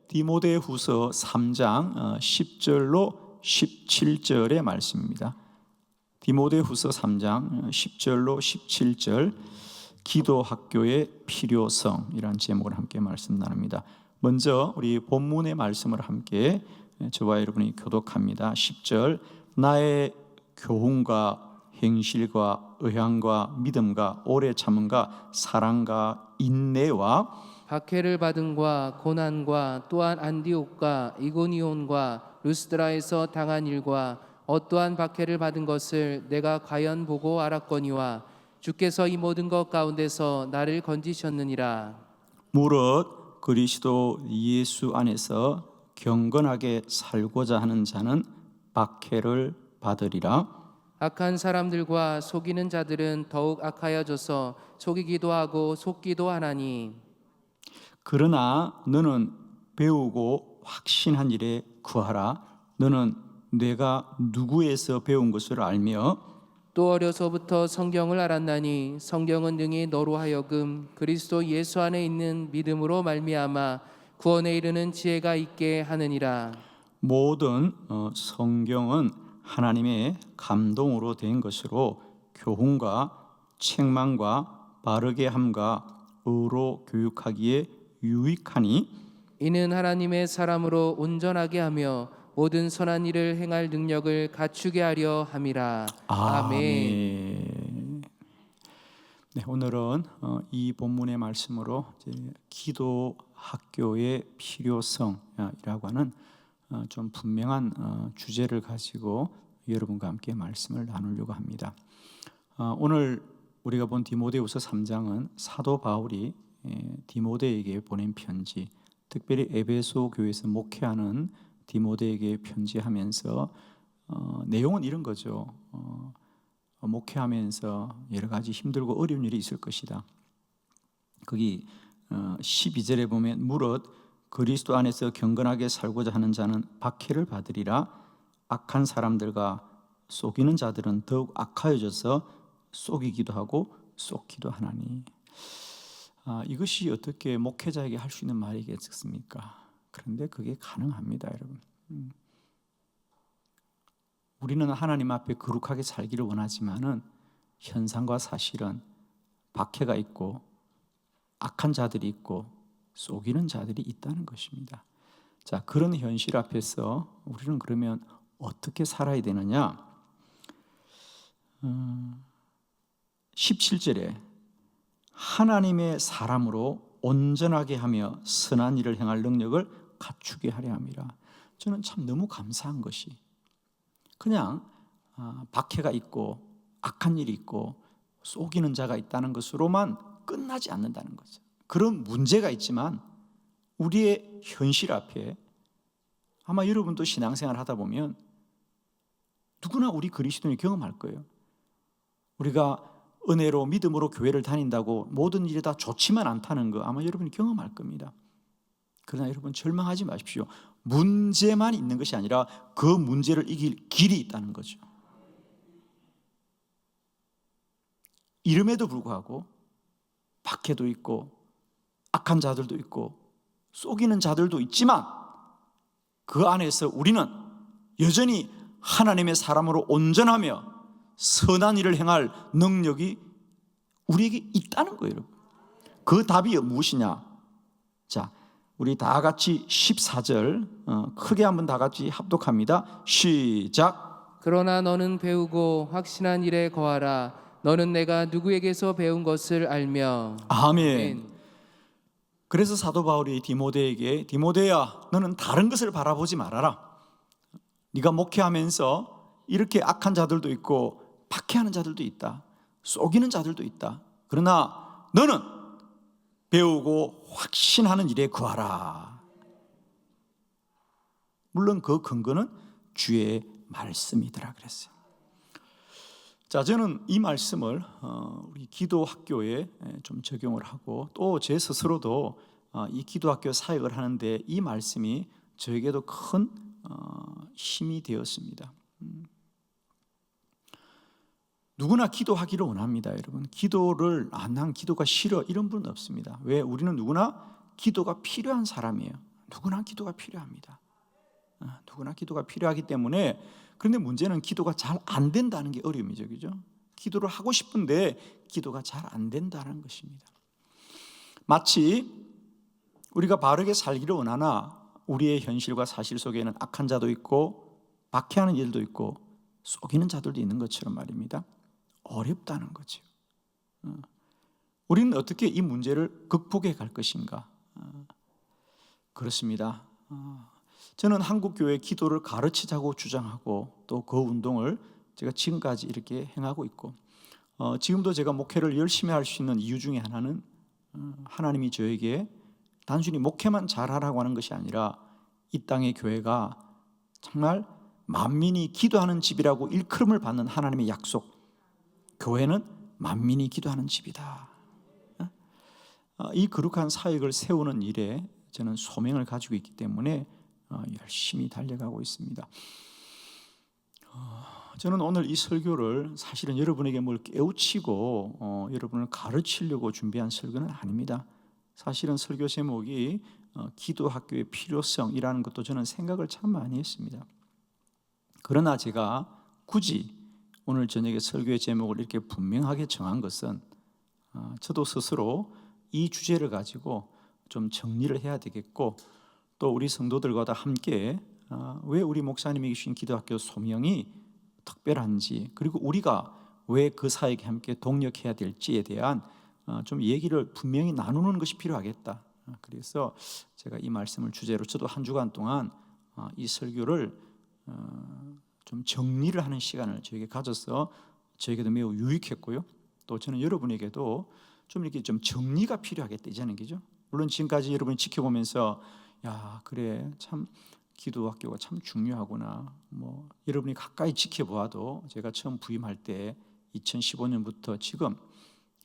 디모데후서 3장 10절로 17절의 말씀입니다. 디모데후서 3장 10절로 17절 기도학교의 필요성이라는 제목을 함께 말씀 나눕니다. 먼저 우리 본문의 말씀을 함께 저와 여러분이 교독합니다. 10절 나의 교훈과 행실과 의향과 믿음과 오래 참음과 사랑과 인내와 박해를 받음과 고난과 또한 안디옥과 이고니온과 루스드라에서 당한 일과 어떠한 박해를 받은 것을 내가 과연 보고 알았거니와 주께서 이 모든 것 가운데서 나를 건지셨느니라. 무릇 그리스도 예수 안에서 경건하게 살고자 하는 자는 박해를 받으리라. 악한 사람들과 속이는 자들은 더욱 악하여져서 속이기도 하고 속기도 하나니 그러나 너는 배우고 확신한 일에 구하라. 너는 내가 누구에서 배운 것을 알며 또 어려서부터 성경을 알았나니 성경은 능히 너로 하여금 그리스도 예수 안에 있는 믿음으로 말미암아 구원에 이르는 지혜가 있게 하느니라. 모든 성경은 하나님의 감동으로 된 것으로 교훈과 책망과 바르게 함과 의로 교육하기에 유익하니 이는 하나님의 사람으로 온전하게 하며 모든 선한 일을 행할 능력을 갖추게 하려 함이라. 아멘. 네, 오늘은 이 본문의 말씀으로 기도 학교의 필요성이라고 하는 좀 분명한 주제를 가지고 여러분과 함께 말씀을 나누려고 합니다. 오늘 우리가 본 디모데후서 3장은 사도 바울이 디모데에게 보낸 편지, 특별히 에베소 교회에서 목회하는 디모데에게 편지하면서 내용은 이런 거죠. 목회하면서 여러 가지 힘들고 어려운 일이 있을 것이다. 거기 12절에 보면 무릇 그리스도 안에서 경건하게 살고자 하는 자는 박해를 받으리라. 악한 사람들과 속이는 자들은 더욱 악하여져서 속이기도 하고 속기도 하나니. 이것이 어떻게 목회자에게 할 수 있는 말이겠습니까? 그런데 그게 가능합니다, 여러분. 우리는 하나님 앞에 거룩하게 살기를 원하지만은 현상과 사실은 박해가 있고 악한 자들이 있고 속이는 자들이 있다는 것입니다. 자, 그런 현실 앞에서 우리는 그러면 어떻게 살아야 되느냐? 17절에 하나님의 사람으로 온전하게 하며 선한 일을 행할 능력을 갖추게 하려 함이라. 저는 참 너무 감사한 것이 그냥 박해가 있고 악한 일이 있고 속이는 자가 있다는 것으로만 끝나지 않는다는 거죠. 그런 문제가 있지만 우리의 현실 앞에 아마 여러분도 신앙생활 하다 보면 누구나 우리 그리스도인이 경험할 거예요. 우리가 은혜로 믿음으로 교회를 다닌다고 모든 일이 다 좋지만 않다는 거 아마 여러분이 경험할 겁니다. 그러나 여러분 절망하지 마십시오. 문제만 있는 것이 아니라 그 문제를 이길 길이 있다는 거죠. 이름에도 불구하고 박해도 있고 악한 자들도 있고 속이는 자들도 있지만 그 안에서 우리는 여전히 하나님의 사람으로 온전하며 선한 일을 행할 능력이 우리에게 있다는 거예요, 여러분. 그 답이 무엇이냐? 자, 우리 다 같이 14절 크게 한번 다 같이 합독합니다. 시작. 그러나 너는 배우고 확신한 일에 거하라. 너는 내가 누구에게서 배운 것을 알며. 아멘. 그래서 사도 바울이 디모데에게 디모데야, 너는 다른 것을 바라보지 말아라. 네가 목회하면서 이렇게 악한 자들도 있고 박해하는 자들도 있다. 속이는 자들도 있다. 그러나 너는 배우고 확신하는 일에 구하라. 물론 그 근거는 주의 말씀이더라 그랬어요. 자, 저는 이 말씀을 우리 기도학교에 좀 적용을 하고 또 제 스스로도 이 기도학교 사역을 하는데 이 말씀이 저에게도 큰 힘이 되었습니다. 누구나 기도하기를 원합니다, 여러분. 기도를 난 기도가 싫어 이런 분은 없습니다. 왜? 우리는 누구나 기도가 필요한 사람이에요. 누구나 기도가 필요합니다. 누구나 기도가 필요하기 때문에, 그런데 문제는 기도가 잘 안 된다는 게 어려움이죠, 그죠? 기도를 하고 싶은데 기도가 잘 안 된다는 것입니다. 마치 우리가 바르게 살기를 원하나 우리의 현실과 사실 속에는 악한 자도 있고 박해하는 일도 있고 속이는 자들도 있는 것처럼 말입니다. 어렵다는 거죠. 우리는 어떻게 이 문제를 극복해 갈 것인가? 그렇습니다. 저는 한국교회 기도를 가르치자고 주장하고 또 그 운동을 제가 지금까지 이렇게 행하고 있고, 지금도 제가 목회를 열심히 할 수 있는 이유 중에 하나는 하나님이 저에게 단순히 목회만 잘하라고 하는 것이 아니라 이 땅의 교회가 정말 만민이 기도하는 집이라고 일컬음을 받는 하나님의 약속, 교회는 만민이 기도하는 집이다. 이 거룩한 사역을 세우는 일에 저는 소명을 가지고 있기 때문에 열심히 달려가고 있습니다. 저는 오늘 이 설교를 사실은 여러분에게 뭘 깨우치고 여러분을 가르치려고 준비한 설교는 아닙니다. 사실은 설교 제목이 기도학교의 필요성이라는 것도 저는 생각을 참 많이 했습니다. 그러나 제가 굳이 오늘 저녁에 설교의 제목을 이렇게 분명하게 정한 것은 저도 스스로 이 주제를 가지고 좀 정리를 해야 되겠고, 또 우리 성도들과 다 함께 왜 우리 목사님이 주신 기도학교 소명이 특별한지, 그리고 우리가 왜 그 사역에 함께 동력해야 될지에 대한 좀 얘기를 분명히 나누는 것이 필요하겠다. 그래서 제가 이 말씀을 주제로 저도 한 주간 동안 이 설교를 좀 정리를 하는 시간을 저에게 가져서 저에게도 매우 유익했고요. 또 저는 여러분에게도 좀 이렇게 좀 정리가 필요하겠다 이제는, 그죠? 물론 지금까지 여러분이 지켜보면서 야 그래 참 기도학교가 참 중요하구나, 뭐 여러분이 가까이 지켜보아도 제가 처음 부임할 때 2015년부터 지금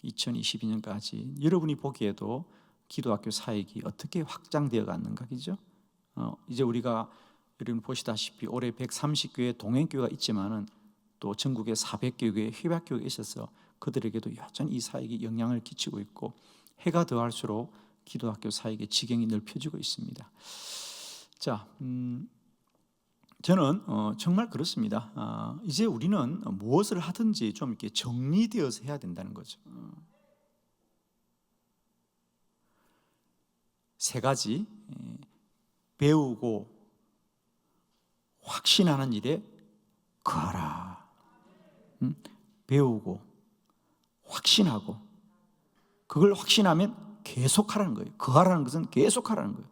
2022년까지 여러분이 보기에도 기도학교 사역이 어떻게 확장되어 갔는가, 그죠? 이제 우리가 여러분 보시다시피 올해 130교회 동행교회가 있지만은 또 전국에 400개 교회 협약교회가 있어서 그들에게도 여전히 이 사역이 영향을 끼치고 있고, 해가 더할수록 기도학교 사역의 지경이 넓혀지고 있습니다. 자, 저는 정말 그렇습니다. 이제 우리는 무엇을 하든지 좀 이렇게 정리되어서 해야 된다는 거죠. 세 가지: 배우고 확신하는 일에 거하라. 배우고 확신하고, 그걸 확신하면 계속하라는 거예요. 거하라는 것은 계속하라는 거예요.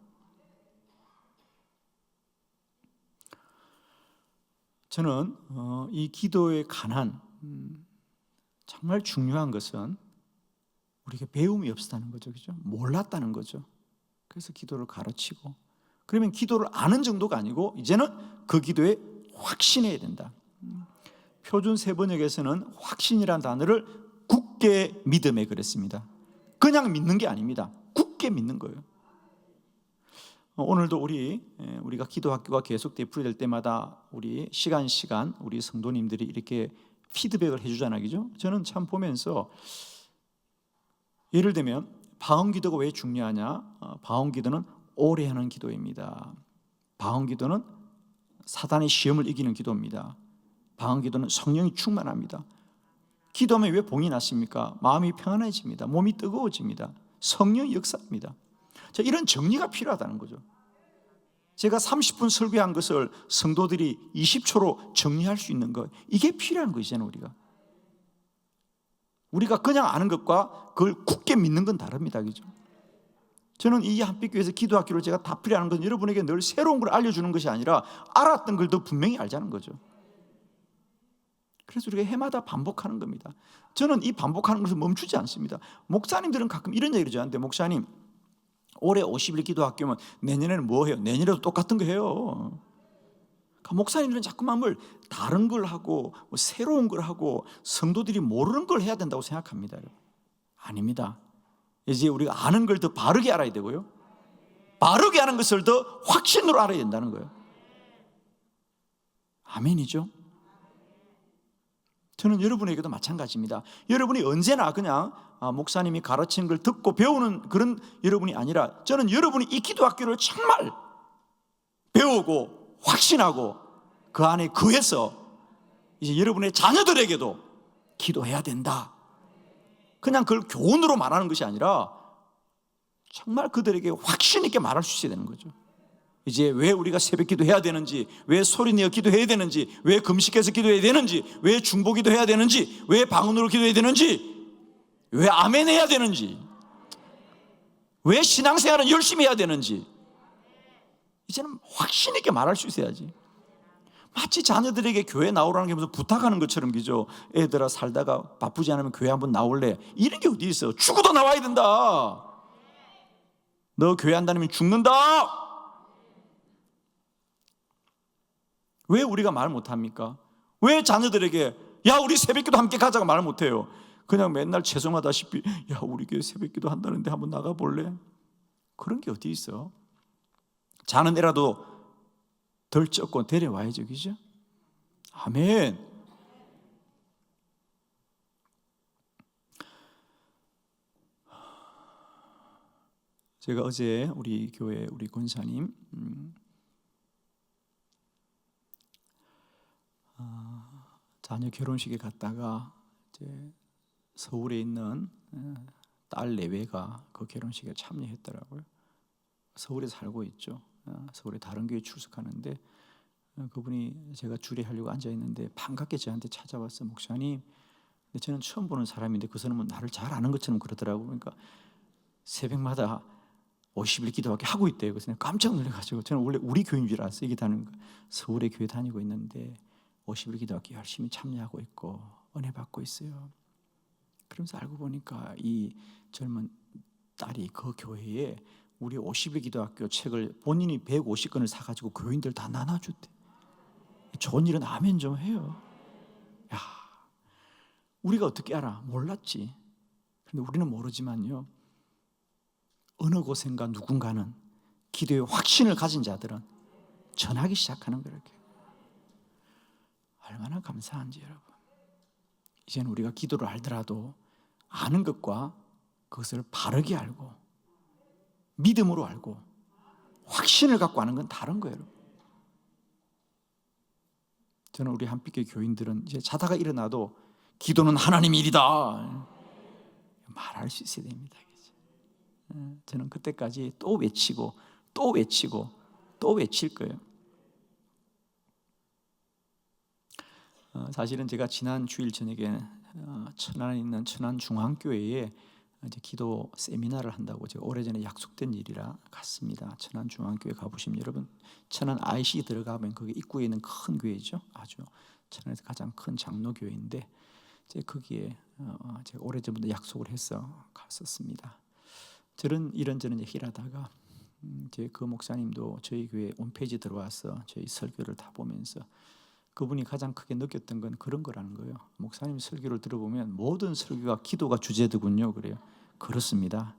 저는 이 기도에 관한 정말 중요한 것은 우리가 배움이 없었다는 거죠, 그죠? 몰랐다는 거죠. 그래서 기도를 가르치고, 그러면 기도를 아는 정도가 아니고 이제는 그 기도에 확신해야 된다. 표준 세번역에서는 확신이라는 단어를 굳게 믿음에 그랬습니다. 그냥 믿는 게 아닙니다. 굳게 믿는 거예요. 오늘도 우리가 기도학교가 계속 되풀이될 때마다 우리 시간 우리 성도님들이 이렇게 피드백을 해주잖아요, 그죠? 저는 참 보면서 예를 들면 방언기도가 왜 중요하냐? 방언기도는 오래 하는 기도입니다. 방언기도는 사단의 시험을 이기는 기도입니다. 방언기도는 성령이 충만합니다. 기도하면 왜 복이 났습니까? 마음이 평안해집니다. 몸이 뜨거워집니다. 성령이 역사합니다. 자, 이런 정리가 필요하다는 거죠. 제가 30분 설교한 것을 성도들이 20초로 정리할 수 있는 것, 이게 필요한 거 이제는 우리가 그냥 아는 것과 그걸 굳게 믿는 건 다릅니다, 그죠? 저는 이 한빛교회에서 기도학교를 제가 다 필요하는 건 여러분에게 늘 새로운 걸 알려주는 것이 아니라 알았던 걸 더 분명히 알자는 거죠. 그래서 우리가 해마다 반복하는 겁니다. 저는 이 반복하는 것을 멈추지 않습니다. 목사님들은 가끔 이런 얘기를 저한테, 목사님 올해 50일 기도학교면 내년에는 뭐 해요? 내년에도 똑같은 거 해요. 그러니까 목사님들은 자꾸만 뭘 다른 걸 하고 뭐 새로운 걸 하고 성도들이 모르는 걸 해야 된다고 생각합니다. 아닙니다. 이제 우리가 아는 걸 더 바르게 알아야 되고요, 바르게 아는 것을 더 확신으로 알아야 된다는 거예요. 아멘이죠? 저는 여러분에게도 마찬가지입니다. 여러분이 언제나 그냥 목사님이 가르치는 걸 듣고 배우는 그런 여러분이 아니라, 저는 여러분이 이 기도학교를 정말 배우고 확신하고 그 안에 거해서 이제 여러분의 자녀들에게도 기도해야 된다. 그냥 그걸 교훈으로 말하는 것이 아니라 정말 그들에게 확신 있게 말할 수 있어야 되는 거죠. 이제 왜 우리가 새벽 기도해야 되는지, 왜 소리내어 기도해야 되는지, 왜 금식해서 기도해야 되는지, 왜 중보 기도해야 되는지, 왜 방언으로 기도해야 되는지, 왜 아멘 해야 되는지, 왜 신앙생활은 열심히 해야 되는지 이제는 확신 있게 말할 수 있어야지. 마치 자녀들에게 교회 나오라는 게 무슨 부탁하는 것처럼 그죠. 애들아 살다가 바쁘지 않으면 교회 한번 나올래? 이런 게 어디 있어. 죽어도 나와야 된다. 너 교회 안 다니면 죽는다. 왜 우리가 말 못합니까? 왜 자녀들에게 야 우리 새벽기도 함께 가자고 말 못해요? 그냥 맨날 죄송하다시피 야 우리 교회 새벽기도 한다는데 한번 나가볼래? 그런 게 어디 있어. 자는 애라도 덜 쩍고 데려와야죠. 그죠? 아멘. 제가 어제 우리 교회 우리 권사님 자녀 결혼식에 갔다가 이제 서울에 있는 딸 내외가 그 결혼식에 참여했더라고요. 서울에 살고 있죠. 서울에 다른 교회 출석하는데 그분이 제가 줄에 하려고 앉아 있는데 반갑게 저한테 찾아와서 목사님, 근데 저는 처음 보는 사람인데 그 사람은 나를 잘 아는 것처럼 그러더라고요. 그러니까 새벽마다 50일 기도하게 하고 있대요. 그래서 깜짝 놀라가지고 저는 원래 우리 교회인 줄 알았어요. 이게 다는 거. 서울에 교회 다니고 있는데 50일 기도하기 열심히 참여하고 있고 은혜 받고 있어요. 그러면서 알고 보니까 이 젊은 딸이 그 교회에 우리 50일 기도학교 책을 본인이 150권을 사가지고 교인들 다 나눠줬대. 좋은 일은 아멘 좀 해요. 야, 우리가 어떻게 알아? 몰랐지. 그런데 우리는 모르지만요, 어느 곳인가 누군가는 기도의 확신을 가진 자들은 전하기 시작하는 거예요. 얼마나 감사한지 여러분. 이제는 우리가 기도를 알더라도 아는 것과 그것을 바르게 알고 믿음으로 알고 확신을 갖고 하는 건 다른 거예요. 저는 우리 한빛교회 교인들은 이제 자다가 일어나도 기도는 하나님 일이다 말할 수 있어야 됩니다. 저는 그때까지 또 외치고 또 외치고 또 외칠 거예요. 사실은 제가 지난 주일 저녁에 천안에 있는 천안중앙교회에 이제 기도 세미나를 한다고 제가 오래전에 약속된 일이라 갔습니다. 천안중앙교회 가보시면 여러분 천안 IC 들어가면 거기 입구에 있는 큰 교회죠. 아주 천안에서 가장 큰 장로교회인데 제가 거기에 제가 오래전부터 약속을 해서 갔었습니다. 저는 이런저런 얘기를 하다가 제 그 목사님도 저희 교회 홈페이지 들어와서 저희 설교를 다 보면서 그분이 가장 크게 느꼈던 건 그런 거라는 거예요. 목사님 설교를 들어보면 모든 설교가 기도가 주제더군요. 그래요. 그렇습니다.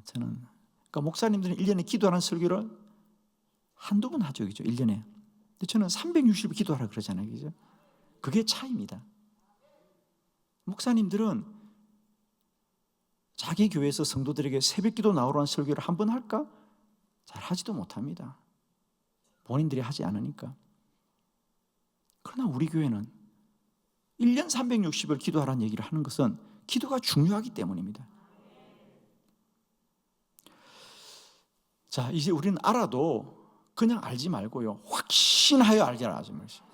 저는 그러니까 목사님들은 1년에 기도하는 설교를 한두 번 하죠. 그죠? 1년에. 근데 저는 360일 기도하라 그러잖아요. 그죠? 그게 차이입니다. 목사님들은 자기 교회에서 성도들에게 새벽 기도 나오라는 설교를 한 번 할까? 잘 하지도 못합니다. 본인들이 하지 않으니까. 그러나 우리 교회는 1년 360일 기도하라는 얘기를 하는 것은 기도가 중요하기 때문입니다. 자, 이제 우리는 알아도 그냥 알지 말고요, 확신하여 알게라 하지 마세요.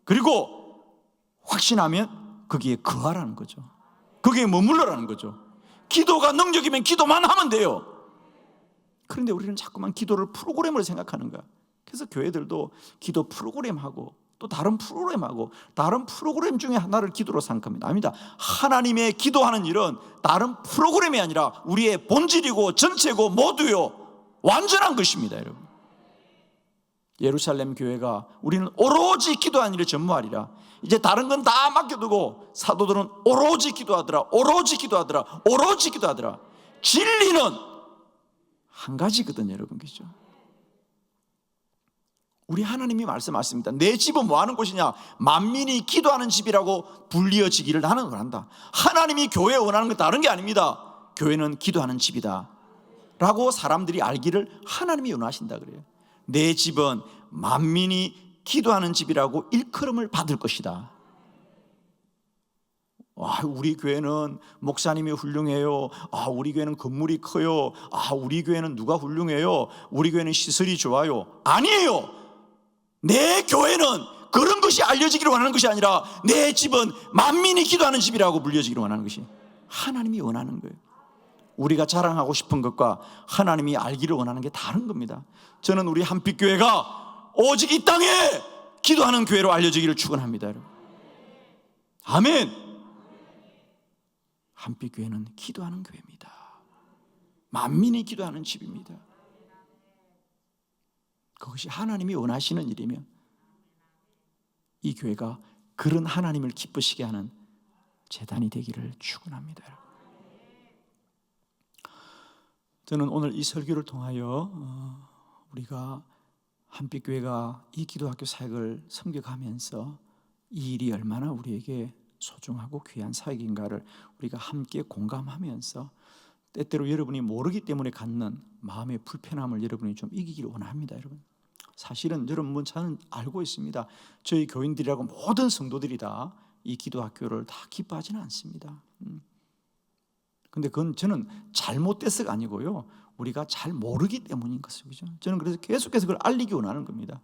그리고 확신하면 거기에 거하라는 거죠. 거기에 머물러라는 거죠. 기도가 능력이면 기도만 하면 돼요. 그런데 우리는 자꾸만 기도를 프로그램으로 생각하는 거야. 그래서 교회들도 기도 프로그램하고 또 다른 프로그램하고 다른 프로그램 중에 하나를 기도로 생각합니다. 아닙니다. 하나님의 기도하는 일은 다른 프로그램이 아니라 우리의 본질이고 전체고 모두요 완전한 것입니다. 여러분, 예루살렘 교회가 우리는 오로지 기도하는 일을 전무하리라. 이제 다른 건 다 맡겨두고 사도들은 오로지 기도하더라. 오로지 기도하더라. 오로지 기도하더라. 진리는 한 가지거든요. 여러분, 그죠? 우리 하나님이 말씀하십니다. 내 집은 뭐 하는 곳이냐? 만민이 기도하는 집이라고 불리어지기를 나는 원한다. 하나님이 교회에 원하는 건 다른 게 아닙니다. 교회는 기도하는 집이다 라고 사람들이 알기를 하나님이 원하신다 그래요. 내 집은 만민이 기도하는 집이라고 일컬음을 받을 것이다. 우리 교회는 목사님이 훌륭해요. 우리 교회는 건물이 커요. 우리 교회는 누가 훌륭해요. 우리 교회는 시설이 좋아요. 아니에요. 내 교회는 그런 것이 알려지기를 원하는 것이 아니라 내 집은 만민이 기도하는 집이라고 불려지기를 원하는 것이 하나님이 원하는 거예요. 우리가 자랑하고 싶은 것과 하나님이 알기를 원하는 게 다른 겁니다. 저는 우리 한빛교회가 오직 이 땅에 기도하는 교회로 알려지기를 축원합니다. 여러분. 아멘. 한빛교회는 기도하는 교회입니다. 만민이 기도하는 집입니다. 그것이 하나님이 원하시는 일이면 이 교회가 그런 하나님을 기쁘시게 하는 제단이 되기를 축원합니다. 저는 오늘 이 설교를 통하여 우리가 한빛교회가 이 기도학교 사역을 섬겨가면서 이 일이 얼마나 우리에게 소중하고 귀한 사역인가를 우리가 함께 공감하면서 때때로 여러분이 모르기 때문에 갖는 마음의 불편함을 여러분이 좀 이기기를 원합니다. 여러분, 사실은 여러분 저는 알고 있습니다. 저희 교인들이라고 모든 성도들이 다 이 기도학교를 다 기뻐하지는 않습니다. 근데 그건 저는 잘못돼서가 아니고요, 우리가 잘 모르기 때문인 것이죠. 저는 그래서 계속해서 그걸 알리기 원하는 겁니다.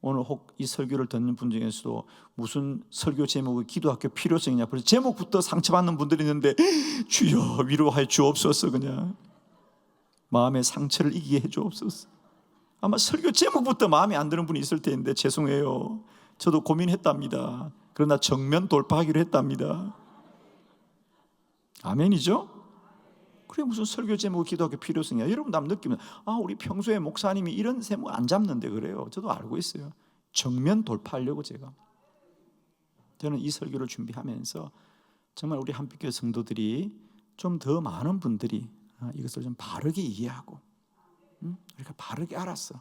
오늘 혹 이 설교를 듣는 분 중에서도 무슨 설교 제목이 기도학교 필요성이냐, 벌써 제목부터 상처받는 분들이 있는데 주여 위로하여 주옵소서. 그냥 마음의 상처를 이기게 해 주옵소서. 아마 설교 제목부터 마음에 안 드는 분이 있을 텐데 죄송해요. 저도 고민했답니다. 그러나 정면 돌파하기로 했답니다. 아멘이죠? 그래 무슨 설교 제목 기도학교 필요성이야. 여러분 남 느끼면 우리 평소에 목사님이 이런 제목 안 잡는데 그래요. 저도 알고 있어요. 정면 돌파하려고 저는 이 설교를 준비하면서 정말 우리 한빛교회 성도들이 좀 더 많은 분들이 이것을 좀 바르게 이해하고 우리가 바르게 알았어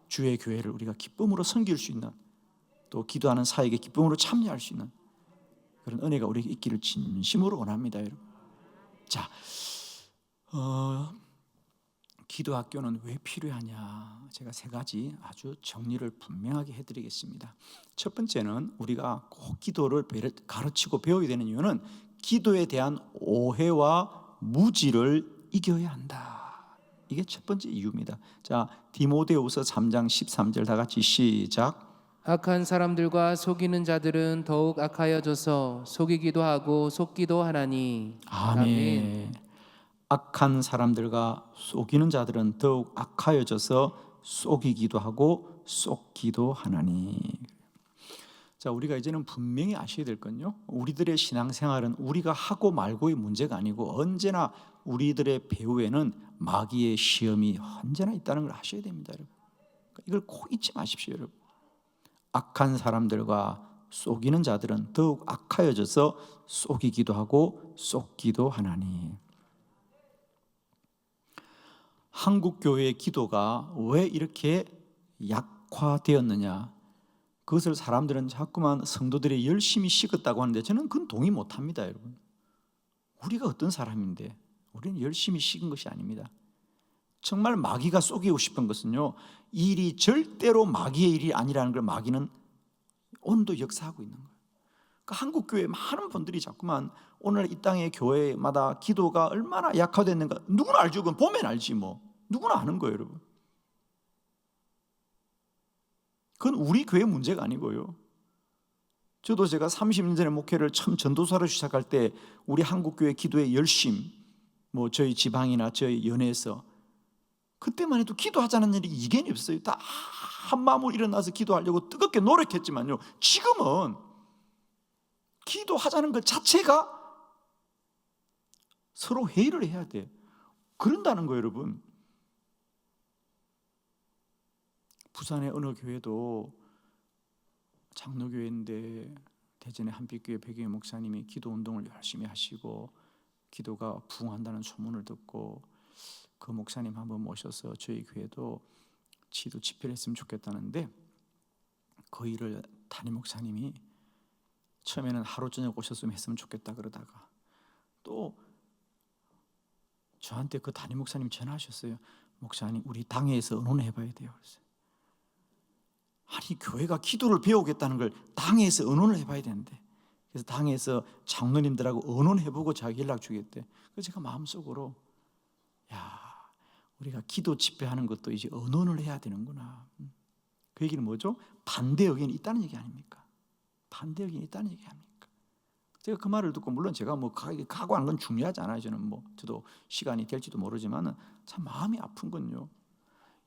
주의 교회를 우리가 기쁨으로 섬길 수 있는, 또 기도하는 사역에 기쁨으로 참여할 수 있는 그런 은혜가 우리에게 있기를 진심으로 원합니다. 여러분. 자, 기도학교는 왜 필요하냐? 제가 세 가지 아주 정리를 분명하게 해드리겠습니다. 첫 번째는 우리가 꼭 기도를 가르치고 배워야 되는 이유는 기도에 대한 오해와 무지를 이겨야 한다. 이게 첫 번째 이유입니다. 자, 디모데후서 3장 13절 다 같이 시작. 악한 사람들과 속이는 자들은 더욱 악하여져서 속이기도 하고 속기도 하나니. 아멘. 악한 사람들과 속이는 자들은 더욱 악하여져서 속이기도 하고 속기도 하나니. 자, 우리가 이제는 분명히 아셔야 될 건요, 우리들의 신앙생활은 우리가 하고 말고의 문제가 아니고 언제나 우리들의 배후에는 마귀의 시험이 언제나 있다는 걸 아셔야 됩니다. 여러분. 이걸 꼭 잊지 마십시오. 여러분. 악한 사람들과 속이는 자들은 더욱 악하여져서 속이기도 하고 속기도 하나니. 한국 교회의 기도가 왜 이렇게 약화되었느냐? 그것을 사람들은 자꾸만 성도들이 열심히 식었다고 하는데 저는 그건 동의 못합니다. 여러분, 우리가 어떤 사람인데 우리는 열심히 식은 것이 아닙니다. 정말 마귀가 속이고 싶은 것은요, 이 일이 절대로 마귀의 일이 아니라는 걸 마귀는 오늘도 역사하고 있는 거예요. 그러니까 한국 교회 많은 분들이 자꾸만 오늘 이 땅의 교회마다 기도가 얼마나 약화됐는가 누구나 알죠. 그건 보면 알지 뭐. 누구나 아는 거예요, 여러분. 그건 우리 교회 문제가 아니고요. 저도 제가 30년 전에 목회를 처음 전도사로 시작할 때 우리 한국 교회 기도의 열심, 뭐 저희 지방이나 저희 연회에서 그때만 해도 기도하자는 일이 이견이 없어요. 다 한마음으로 일어나서 기도하려고 뜨겁게 노력했지만요, 지금은 기도하자는 것 자체가 서로 회의를 해야 돼. 그런다는 거예요, 여러분. 부산의 어느 교회도 장로교회인데 대전의 한빛교회 백영희 목사님이 기도운동을 열심히 하시고 기도가 부흥한다는 소문을 듣고 그 목사님 한번 모셔서 저희 교회도 지도 집회를 했으면 좋겠다는데 그 일을 담임 목사님이 처음에는 하루 저녁 오셨으면 했으면 좋겠다 그러다가 또 저한테 그 담임 목사님이 전화하셨어요. 목사님, 우리 당회에서 의논해봐야 돼요. 그래서 아니 교회가 기도를 배우겠다는 걸 당에서 의논을 해봐야 되는데, 그래서 당에서 장로님들하고 의논해보고 자기 연락 주겠대. 그래서 제가 마음속으로 야, 우리가 기도 집회하는 것도 이제 의논을 해야 되는구나. 그 얘기는 뭐죠? 반대 의견이 있다는 얘기 아닙니까? 반대 의견이 있다는 얘기 아닙니까? 제가 그 말을 듣고, 물론 제가 뭐 각오하는 건 중요하지 않아요. 저도 시간이 될지도 모르지만 참 마음이 아픈 건요,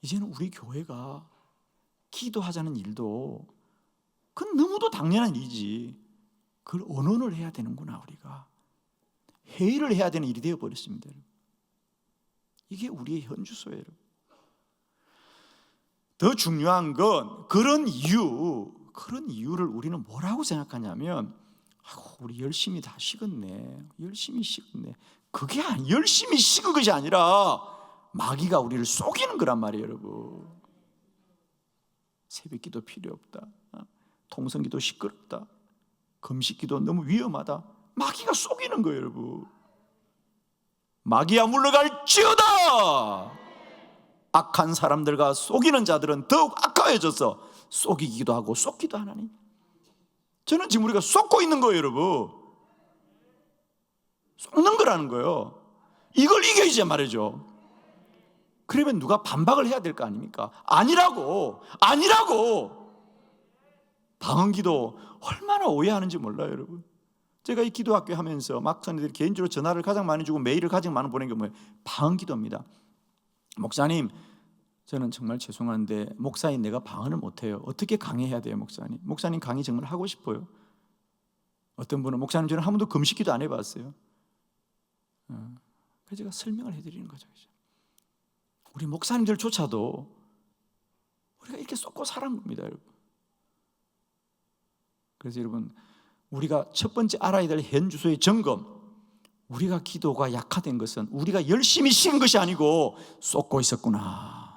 이제는 우리 교회가 기도하자는 일도 그건 너무도 당연한 일이지, 그걸 언론을 해야 되는구나. 우리가 회의를 해야 되는 일이 되어버렸습니다. 이게 우리의 현주소예요. 더 중요한 건 그런 이유를 우리는 뭐라고 생각하냐면, 우리 열심히 다 식었네, 열심히 식었네. 그게 열심히 식은 것이 아니라 마귀가 우리를 속이는 거란 말이에요, 여러분. 새벽기도 필요 없다, 통성기도 시끄럽다, 금식기도 너무 위험하다. 마귀가 속이는 거예요, 여러분. 마귀야 물러갈지어다. 악한 사람들과 속이는 자들은 더욱 악화해져서 속이기도 하고 속기도 하나니, 저는 지금 우리가 속고 있는 거예요, 여러분. 속는 거라는 거예요. 이걸 이겨야지 말이죠. 그러면 누가 반박을 해야 될 거 아닙니까? 아니라고. 방언기도 얼마나 오해하는지 몰라요, 여러분. 제가 이 기도학교 하면서 막선이들이 개인적으로 전화를 가장 많이 주고 메일을 가장 많이 보낸 게 뭐예요? 방언기도입니다. 목사님, 저는 정말 죄송한데 목사인 내가 방언을 못해요. 어떻게 강의해야 돼요, 목사님? 목사님 강의 정말 하고 싶어요. 어떤 분은 목사님 저는 한 번도 금식기도 안 해봤어요. 그래서 제가 설명을 해드리는 거죠. 우리 목사님들조차도 우리가 이렇게 쏟고 살은 겁니다, 여러분. 그래서 여러분, 우리가 첫 번째 알아야 될 현주소의 점검, 우리가 기도가 약화된 것은 우리가 열심히 식은 것이 아니고 쏟고 있었구나.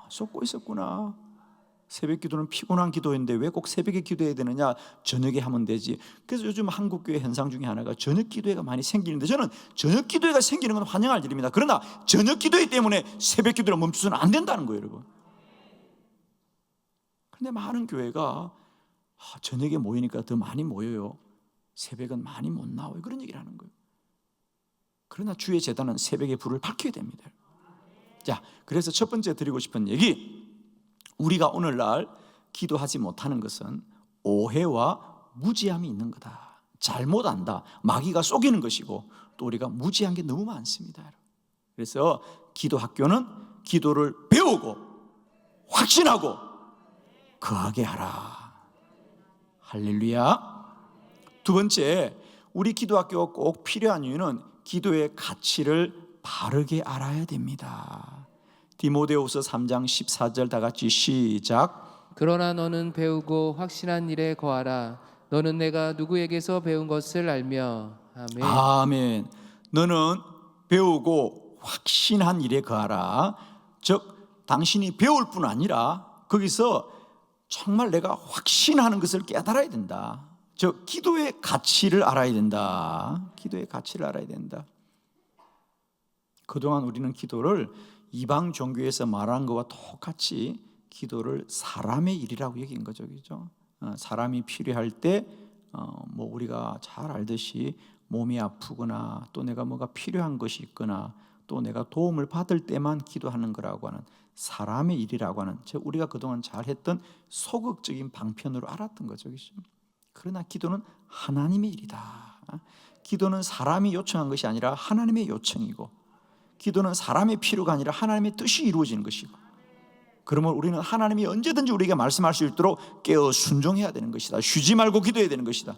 새벽 기도는 피곤한 기도인데 왜 꼭 새벽에 기도해야 되느냐? 저녁에 하면 되지. 그래서 요즘 한국교회 현상 중에 하나가 저녁 기도회가 많이 생기는데, 저는 저녁 기도회가 생기는 건 환영할 일입니다. 그러나 저녁 기도회 때문에 새벽 기도를 멈추서는 안 된다는 거예요, 여러분. 그런데 많은 교회가 저녁에 모이니까 더 많이 모여요, 새벽은 많이 못 나와요, 그런 얘기를 하는 거예요. 그러나 주의 제단은 새벽에 불을 밝혀야 됩니다. 자, 그래서 첫 번째 드리고 싶은 얘기, 우리가 오늘날 기도하지 못하는 것은 오해와 무지함이 있는 거다. 잘못 안다, 마귀가 속이는 것이고, 또 우리가 무지한 게 너무 많습니다. 그래서 기도학교는 기도를 배우고 확신하고 거하게 하라. 할렐루야. 두 번째, 우리 기도학교가 꼭 필요한 이유는 기도의 가치를 바르게 알아야 됩니다. 디모데후서 3장 14절 다 같이 시작. 그러나 너는 배우고 확신한 일에 거하라. 너는 내가 누구에게서 배운 것을 알며. 아멘. 아멘. 너는 배우고 확신한 일에 거하라. 즉 당신이 배울 뿐 아니라 거기서 정말 내가 확신하는 것을 깨달아야 된다. 즉 기도의 가치를 알아야 된다. 기도의 가치를 알아야 된다. 그동안 우리는 기도를 이방 종교에서 말한 것과 똑같이 기도를 사람의 일이라고 여긴 거죠, 그죠? 사람이 필요할 때 뭐 우리가 잘 알듯이 몸이 아프거나 또 내가 뭐가 필요한 것이 있거나 또 내가 도움을 받을 때만 기도하는 거라고 하는 사람의 일이라고 하는, 즉 우리가 그동안 잘했던 소극적인 방편으로 알았던 거죠, 그죠? 그러나 기도는 하나님의 일이다. 기도는 사람이 요청한 것이 아니라 하나님의 요청이고, 기도는 사람의 필요가 아니라 하나님의 뜻이 이루어지는 것이고, 그러면 우리는 하나님이 언제든지 우리에게 말씀할 수 있도록 깨어 순종해야 되는 것이다. 쉬지 말고 기도해야 되는 것이다.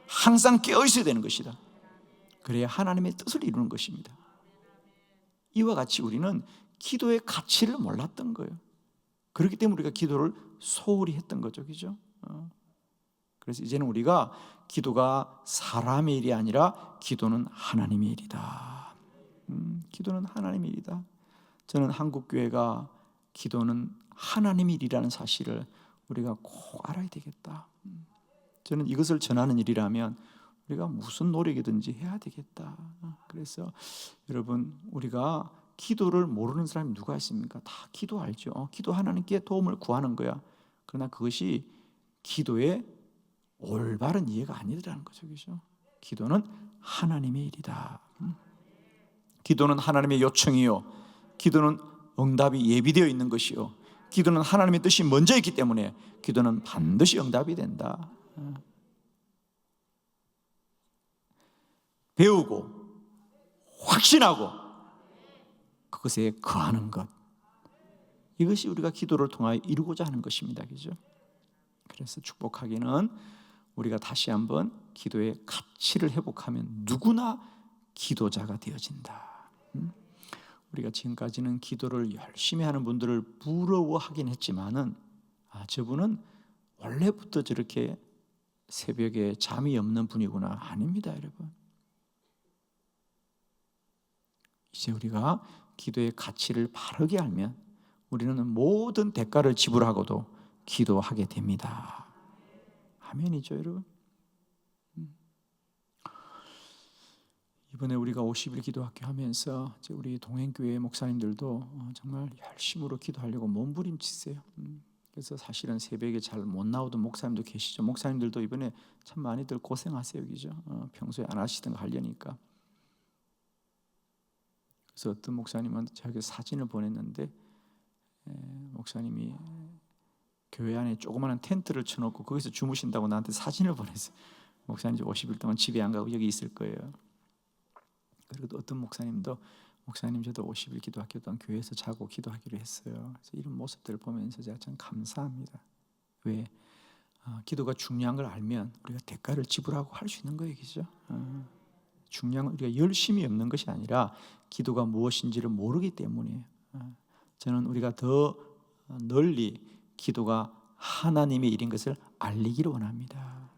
항상 깨어 있어야 되는 것이다. 그래야 하나님의 뜻을 이루는 것입니다. 이와 같이 우리는 기도의 가치를 몰랐던 거예요. 그렇기 때문에 우리가 기도를 소홀히 했던 거죠, 그죠? 그래서 이제는 우리가 기도가 사람의 일이 아니라 기도는 하나님의 일이다. 기도는 하나님의 일이다. 저는 한국교회가 기도는 하나님의 일이라는 사실을 우리가 꼭 알아야 되겠다. 저는 이것을 전하는 일이라면 우리가 무슨 노력이든지 해야 되겠다. 그래서 여러분, 우리가 기도를 모르는 사람이 누가 있습니까? 다 기도 알죠. 기도 하나님께 도움을 구하는 거야. 그러나 그것이 기도의 올바른 이해가 아니라는 거죠. 그죠? 기도는 하나님의 일이다. 기도는 하나님의 요청이요. 기도는 응답이 예비되어 있는 것이요. 기도는 하나님의 뜻이 먼저 있기 때문에 기도는 반드시 응답이 된다. 배우고 확신하고 그것에 거하는 것, 이것이 우리가 기도를 통하여 이루고자 하는 것입니다. 그죠? 그래서 축복하기는 우리가 다시 한번 기도의 가치를 회복하면 누구나 기도자가 되어진다. 우리가 지금까지는 기도를 열심히 하는 분들을 부러워하긴 했지만은 저분은 원래부터 저렇게 새벽에 잠이 없는 분이구나. 아닙니다, 여러분. 이제 우리가 기도의 가치를 바르게 알면 우리는 모든 대가를 지불하고도 기도하게 됩니다. 아멘이죠, 여러분. 이번에 우리가 50일 기도학교 하면서 이제 우리 동행교회 목사님들도 정말 열심으로 기도하려고 몸부림치세요. 그래서 사실은 새벽에 잘 못 나오던 목사님도 계시죠. 목사님들도 이번에 참 많이들 고생하세요, 그죠? 평소에 안 하시던 거 하려니까. 그래서 어떤 목사님은 저에게 사진을 보냈는데 목사님이 교회 안에 조그마한 텐트를 쳐놓고 거기서 주무신다고 나한테 사진을 보냈어요. 목사님 50일 동안 집에 안 가고 여기 있을 거예요. 그리고 어떤 목사님도 목사님 저도 50일 기도학교 동안 교회에서 자고 기도하기로 했어요. 그래서 이런 모습들을 보면서 제가 참 감사합니다. 왜? 기도가 중요한 걸 알면 우리가 대가를 지불하고 할 수 있는 거예요, 그죠? 중요한 건 우리가 열심히 없는 것이 아니라 기도가 무엇인지를 모르기 때문이에요. 저는 우리가 더 널리 기도가 하나님의 일인 것을 알리기를 원합니다.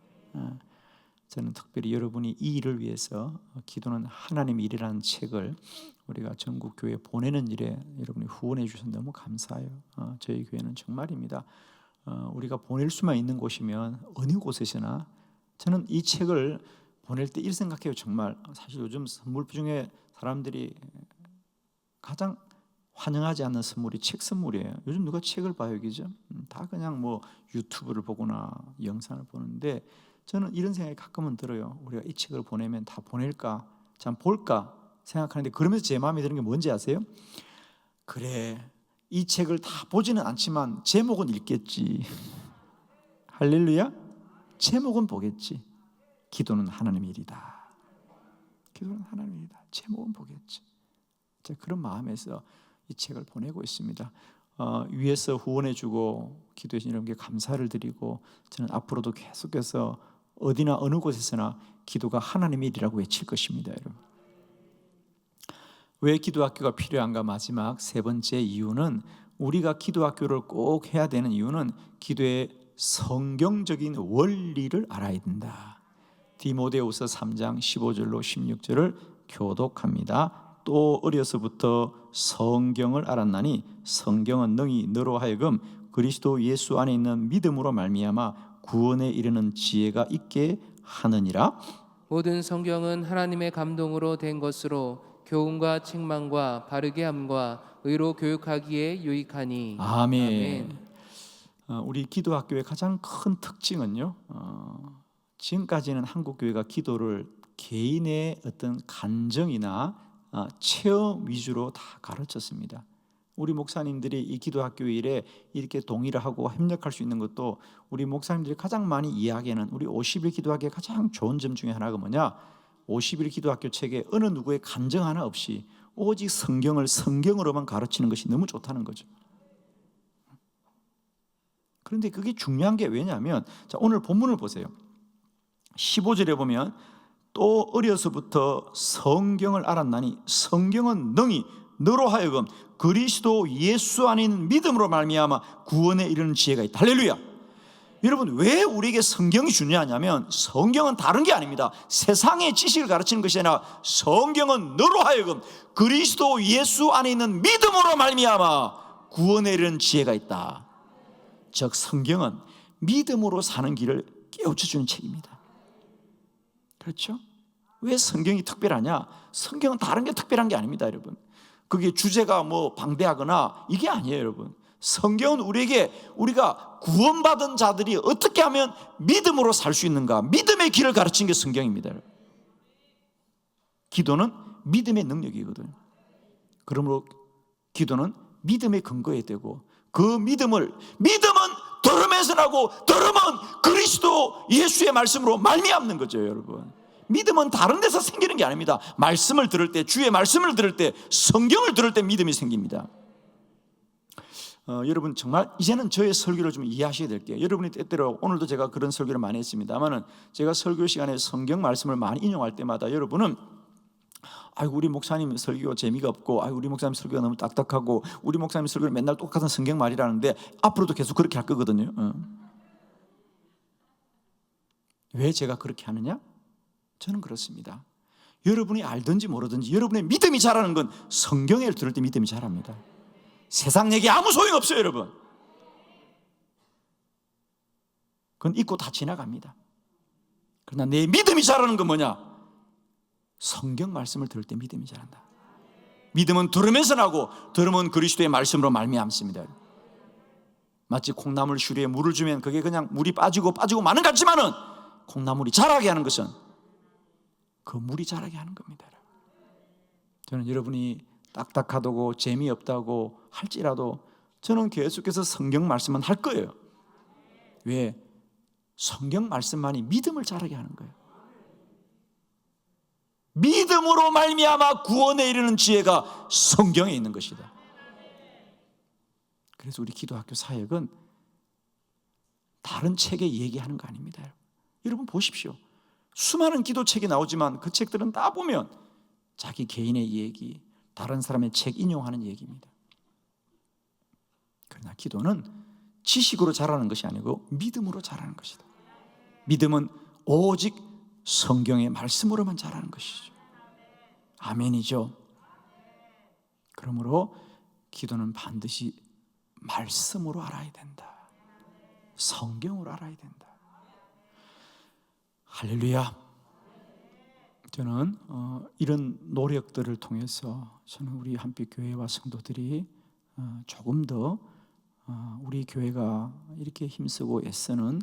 저는 특별히 여러분이 이 일을 위해서 기도는 하나님의 일이라는 책을 우리가 전국 교회에 보내는 일에 여러분이 후원해 주셔서 너무 감사해요. 저희 교회는 정말입니다. 우리가 보낼 수만 있는 곳이면 어느 곳에서나 저는 이 책을 보낼 때 일 생각해요. 정말 사실 요즘 선물 중에 사람들이 가장 환영하지 않는 선물이 책 선물이에요. 요즘 누가 책을 봐요, 그죠? 다 그냥 뭐 유튜브를 보거나 영상을 보는데 저는 이런 생각이 가끔은 들어요. 우리가 이 책을 보내면 다 보낼까, 참 볼까 생각하는데 그러면서 제 마음에 드는 게 뭔지 아세요? 그래, 이 책을 다 보지는 않지만 제목은 읽겠지. 할렐루야. 제목은 보겠지. 기도는 하나님의 일이다. 기도는 하나님의 일이다. 제목은 보겠지. 제가 그런 마음에서 이 책을 보내고 있습니다. 위에서 후원해주고 기도해 주신 여러분께 감사를 드리고 저는 앞으로도 계속해서 어디나 어느 곳에서나 기도가 하나님의 일이라고 외칠 것입니다, 여러분. 왜 기도학교가 필요한가? 마지막 세 번째 이유는 우리가 기도학교를 꼭 해야 되는 이유는 기도의 성경적인 원리를 알아야 된다. 디모데후서 3장 15절로 16절을 교독합니다. 또 어려서부터 성경을 알았나니 성경은 능히 너로 하여금 그리스도 예수 안에 있는 믿음으로 말미암아 구원에 이르는 지혜가 있게 하느니라. 모든 성경은 하나님의 감동으로 된 것으로 교훈과 책망과 바르게 함과 의로 교육하기에 유익하니. 아멘. 우리 기도학교의 가장 큰 특징은요, 지금까지는 한국교회가 기도를 개인의 어떤 간정이나 체험 위주로 다 가르쳤습니다. 우리 목사님들이 이 기도학교 일에 이렇게 동의를 하고 협력할 수 있는 것도 우리 목사님들이 가장 많이 이야기하는 우리 50일 기도학교의 가장 좋은 점 중에 하나가 뭐냐? 50일 기도학교 책에 어느 누구의 간정 하나 없이 오직 성경을 성경으로만 가르치는 것이 너무 좋다는 거죠. 그런데 그게 중요한 게 왜냐하면 자, 오늘 본문을 보세요. 15절에 보면 또 어려서부터 성경을 알았나니 성경은 능히 너로 하여금 그리스도 예수 안에 있는 믿음으로 말미암아 구원에 이르는 지혜가 있다. 할렐루야. 여러분, 왜 우리에게 성경이 중요하냐면 성경은 다른 게 아닙니다. 세상의 지식을 가르치는 것이 아니라 성경은 너로 하여금 그리스도 예수 안에 있는 믿음으로 말미암아 구원에 이르는 지혜가 있다. 즉 성경은 믿음으로 사는 길을 깨우쳐주는 책입니다. 그렇죠? 왜 성경이 특별하냐? 성경은 다른 게 특별한 게 아닙니다, 여러분. 그게 주제가 뭐 방대하거나 이게 아니에요, 여러분. 성경은 우리가 구원받은 자들이 어떻게 하면 믿음으로 살 수 있는가, 믿음의 길을 가르친 게 성경입니다. 기도는 믿음의 능력이거든요. 그러므로 기도는 믿음의 근거에 되고, 그 믿음은 들으면서 나고, 들으면 그리스도 예수의 말씀으로 말미암는 거죠. 여러분, 믿음은 다른 데서 생기는 게 아닙니다. 말씀을 들을 때, 주의 말씀을 들을 때, 성경을 들을 때 믿음이 생깁니다. 여러분, 정말 이제는 저의 설교를 좀 이해하셔야 될 게, 여러분이 때때로, 오늘도 제가 그런 설교를 많이 했습니다만은, 제가 설교 시간에 성경 말씀을 많이 인용할 때마다 여러분은 아이고, 우리 목사님 설교 재미가 없고, 아이고, 우리 목사님 설교가 너무 딱딱하고, 우리 목사님 설교는 맨날 똑같은 성경 말이라는데 앞으로도 계속 그렇게 할 거거든요. 왜 제가 그렇게 하느냐? 저는 그렇습니다. 여러분이 알든지 모르든지 여러분의 믿음이 자라는 건 성경을 들을 때 믿음이 자랍니다. 세상 얘기 아무 소용없어요, 여러분. 그건 잊고 다 지나갑니다. 그러나 내 믿음이 자라는 건 뭐냐? 성경 말씀을 들을 때 믿음이 자란다. 믿음은 들으면서 나고, 들으면 그리스도의 말씀으로 말미암습니다. 마치 콩나물 쉬루에 물을 주면 그게 그냥 물이 빠지고 마는 것 같지만은, 콩나물이 자라게 하는 것은 그 물이 자라게 하는 겁니다. 저는 여러분이 딱딱하다고 재미없다고 할지라도 저는 계속해서 성경 말씀만 할 거예요. 왜? 성경 말씀만이 믿음을 자라게 하는 거예요. 믿음으로 말미암아 구원에 이르는 지혜가 성경에 있는 것이다. 그래서 우리 기도학교 사역은 다른 책에 얘기하는 거 아닙니다. 여러분 보십시오. 수많은 기도책이 나오지만 그 책들은 다 보면 자기 개인의 얘기, 다른 사람의 책 인용하는 얘기입니다. 그러나 기도는 지식으로 자라는 것이 아니고 믿음으로 자라는 것이다. 믿음은 오직 성경의 말씀으로만 자라는 것이죠. 아멘이죠. 그러므로 기도는 반드시 말씀으로 알아야 된다. 성경으로 알아야 된다. 할렐루야. 저는 이런 노력들을 통해서 저는 우리 한빛교회와 성도들이 조금 더 우리 교회가 이렇게 힘쓰고 애쓰는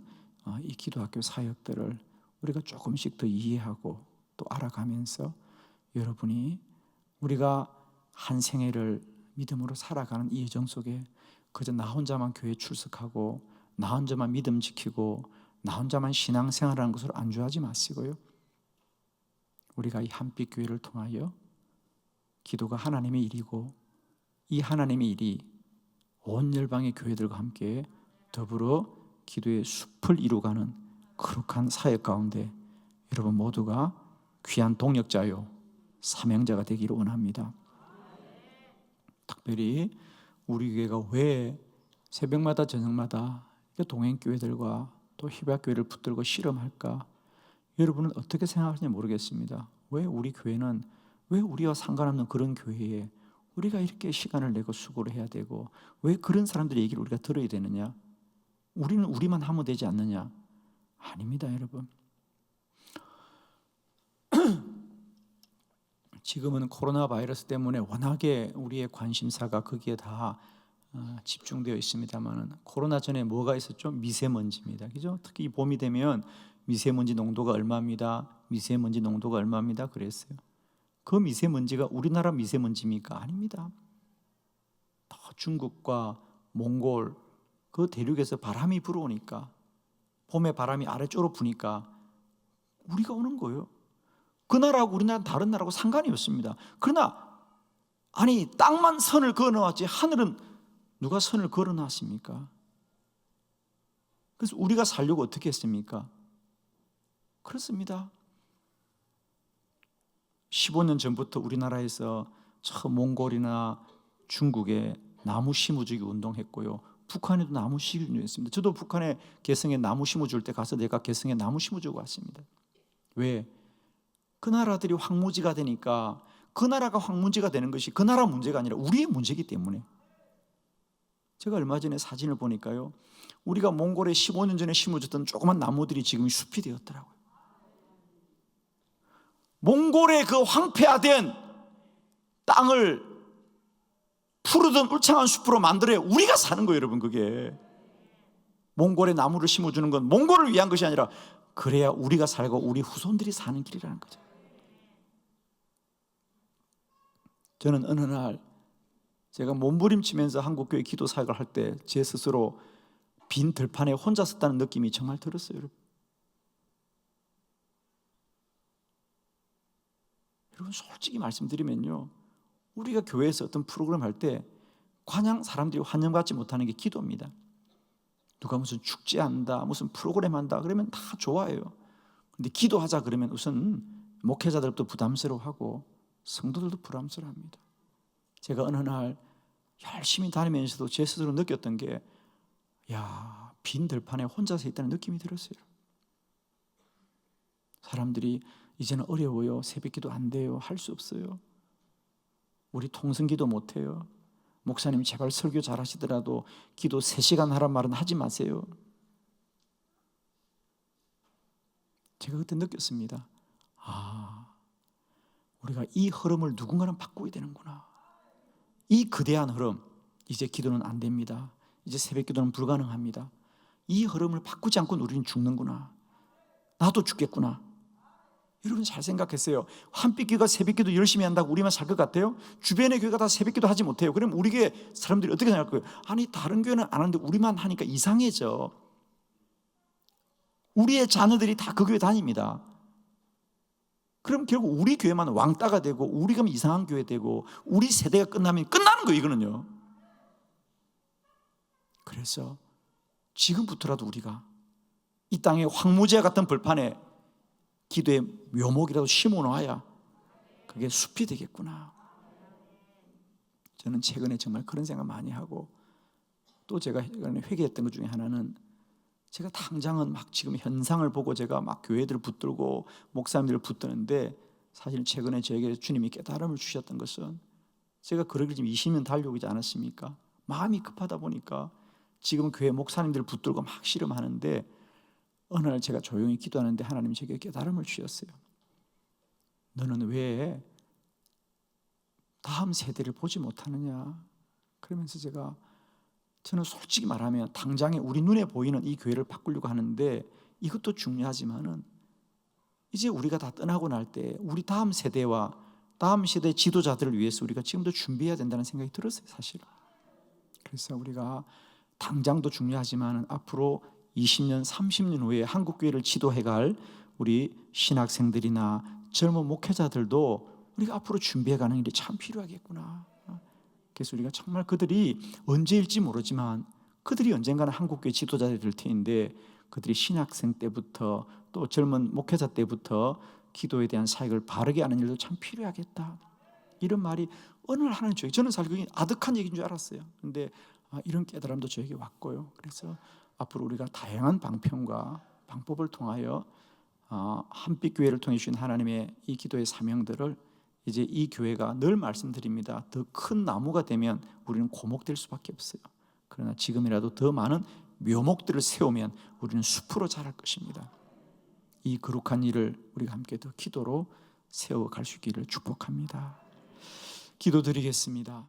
이 기도학교 사역들을 우리가 조금씩 더 이해하고 또 알아가면서, 여러분이 우리가 한 생애를 믿음으로 살아가는 이 여정 속에 그저 나 혼자만 교회 출석하고 나 혼자만 믿음 지키고 나 혼자만 신앙생활하는 것으로 안주하지 마시고요, 우리가 이 한빛교회를 통하여 기도가 하나님의 일이고, 이 하나님의 일이 온 열방의 교회들과 함께 더불어 기도의 숲을 이루가는 거룩한 사역 가운데 여러분 모두가 귀한 동력자요 사명자가 되기를 원합니다. 특별히 우리 교회가 왜 새벽마다 저녁마다 동행교회들과 또 협약교회를 붙들고 실험할까? 여러분은 어떻게 생각하시는지 모르겠습니다. 왜 우리 교회는, 왜 우리와 상관없는 그런 교회에 우리가 이렇게 시간을 내고 수고를 해야 되고, 왜 그런 사람들의 얘기를 우리가 들어야 되느냐? 우리는 우리만 하면 되지 않느냐? 아닙니다, 여러분. 지금은 코로나 바이러스 때문에 워낙에 우리의 관심사가 거기에 다 집중되어 있습니다만, 코로나 전에 뭐가 있었죠? 미세먼지입니다. 그죠? 특히 봄이 되면 미세먼지 농도가 얼마입니다. 미세먼지 농도가 얼마입니다. 그랬어요. 그 미세먼지가 우리나라 미세먼지입니까? 아닙니다. 중국과 몽골 그 대륙에서 바람이 불어오니까, 봄에 바람이 아래쪽으로 부니까 우리가 오는 거예요. 그 나라하고 우리나라 다른 나라하고 상관이 없습니다. 그러나 아니, 땅만 선을 그어놓았지 하늘은 누가 선을 걸어놨습니까? 그래서 우리가 살려고 어떻게 했습니까? 그렇습니다. 15년 전부터 우리나라에서 저 몽골이나 중국에 나무 심어주기 운동했고요, 북한에도 나무 심어주기 운동했습니다. 저도 북한에 개성에 나무 심어줄 때 가서 내가 개성에 나무 심어주고 왔습니다. 왜? 그 나라들이 황무지가 되니까, 그 나라가 황무지가 되는 것이 그 나라 문제가 아니라 우리의 문제이기 때문에. 제가 얼마 전에 사진을 보니까요, 우리가 몽골에 15년 전에 심어줬던 조그만 나무들이 지금 숲이 되었더라고요. 몽골의 그 황폐화된 땅을 푸르던 울창한 숲으로 만들어야 우리가 사는 거예요, 여러분. 그게 몽골에 나무를 심어주는 건 몽골을 위한 것이 아니라 그래야 우리가 살고 우리 후손들이 사는 길이라는 거죠. 저는 어느 날 제가 몸부림치면서 한국교회 기도 사역을 할 때 제 스스로 빈 들판에 혼자 섰다는 느낌이 정말 들었어요, 여러분. 여러분, 솔직히 말씀드리면요, 우리가 교회에서 어떤 프로그램 할 때 그냥 사람들이 환영받지 못하는 게 기도입니다. 누가 무슨 축제한다, 무슨 프로그램 한다 그러면 다 좋아해요. 그런데 기도하자 그러면 우선 목회자들도 부담스러워하고 성도들도 부담스러워합니다. 제가 어느 날 열심히 다니면서도 제 스스로 느꼈던 게, 야, 빈 들판에 혼자서 있다는 느낌이 들었어요. 사람들이 이제는 어려워요, 새벽기도 안 돼요, 할 수 없어요, 우리 통성기도 못해요, 목사님 제발 설교 잘하시더라도 기도 3시간 하란 말은 하지 마세요. 제가 그때 느꼈습니다. 우리가 이 흐름을 누군가는 바꾸어야 되는구나. 이 거대한 흐름, 이제 기도는 안 됩니다, 이제 새벽기도는 불가능합니다, 이 흐름을 바꾸지 않고는 우리는 죽는구나, 나도 죽겠구나. 여러분 잘 생각했어요. 한빛교회가 새벽기도 열심히 한다고 우리만 살 것 같아요? 주변의 교회가 다 새벽기도 하지 못해요. 그럼 우리 교회 사람들이 어떻게 생각할 거예요? 아니, 다른 교회는 안 하는데 우리만 하니까 이상해져. 우리의 자녀들이 다 그 교회 다닙니다. 그럼 결국 우리 교회만 왕따가 되고 우리가 이상한 교회 되고 우리 세대가 끝나면 끝나는 거예요, 이거는요. 그래서 지금부터라도 우리가 이 땅에 황무지와 같은 벌판에 기도의 묘목이라도 심어놓아야 그게 숲이 되겠구나. 저는 최근에 정말 그런 생각 많이 하고, 또 제가 회개했던 것 중에 하나는, 제가 당장은 막 지금 현상을 보고 제가 막 교회들을 붙들고 목사님들을 붙드는데, 사실 최근에 저에게 주님이 깨달음을 주셨던 것은, 제가 그러길 지금 20년 달려오고 있지 않았습니까? 마음이 급하다 보니까 지금 교회 목사님들을 붙들고 막 씨름하는데, 어느 날 제가 조용히 기도하는데 하나님이 제게 깨달음을 주셨어요. 너는 왜 다음 세대를 보지 못하느냐? 그러면서 저는 솔직히 말하면 당장에 우리 눈에 보이는 이 교회를 바꾸려고 하는데, 이것도 중요하지만은 이제 우리가 다 떠나고 날 때 우리 다음 세대와 다음 세대 지도자들을 위해서 우리가 지금도 준비해야 된다는 생각이 들었어요, 사실. 그래서 우리가 당장도 중요하지만은 앞으로 20년, 30년 후에 한국교회를 지도해갈 우리 신학생들이나 젊은 목회자들도 우리가 앞으로 준비해가는 일이 참 필요하겠구나. 그래서 우리가 정말 그들이 언제일지 모르지만 그들이 언젠가는 한국교회 지도자들이 될 텐데, 그들이 신학생 때부터 또 젊은 목회자 때부터 기도에 대한 사역을 바르게 하는 일도 참 필요하겠다. 이런 말이 어느 날 하는 저는 사실 그게 아득한 얘기인 줄 알았어요. 그런데 이런 깨달음도 저에게 왔고요. 그래서 앞으로 우리가 다양한 방편과 방법을 통하여 한빛교회를 통해 주신 하나님의 이 기도의 사명들을, 이제 이 교회가 늘 말씀드립니다, 더 큰 나무가 되면 우리는 고목될 수밖에 없어요. 그러나 지금이라도 더 많은 묘목들을 세우면 우리는 숲으로 자랄 것입니다. 이 거룩한 일을 우리가 함께 더 기도로 세워갈 수 있기를 축복합니다. 기도드리겠습니다.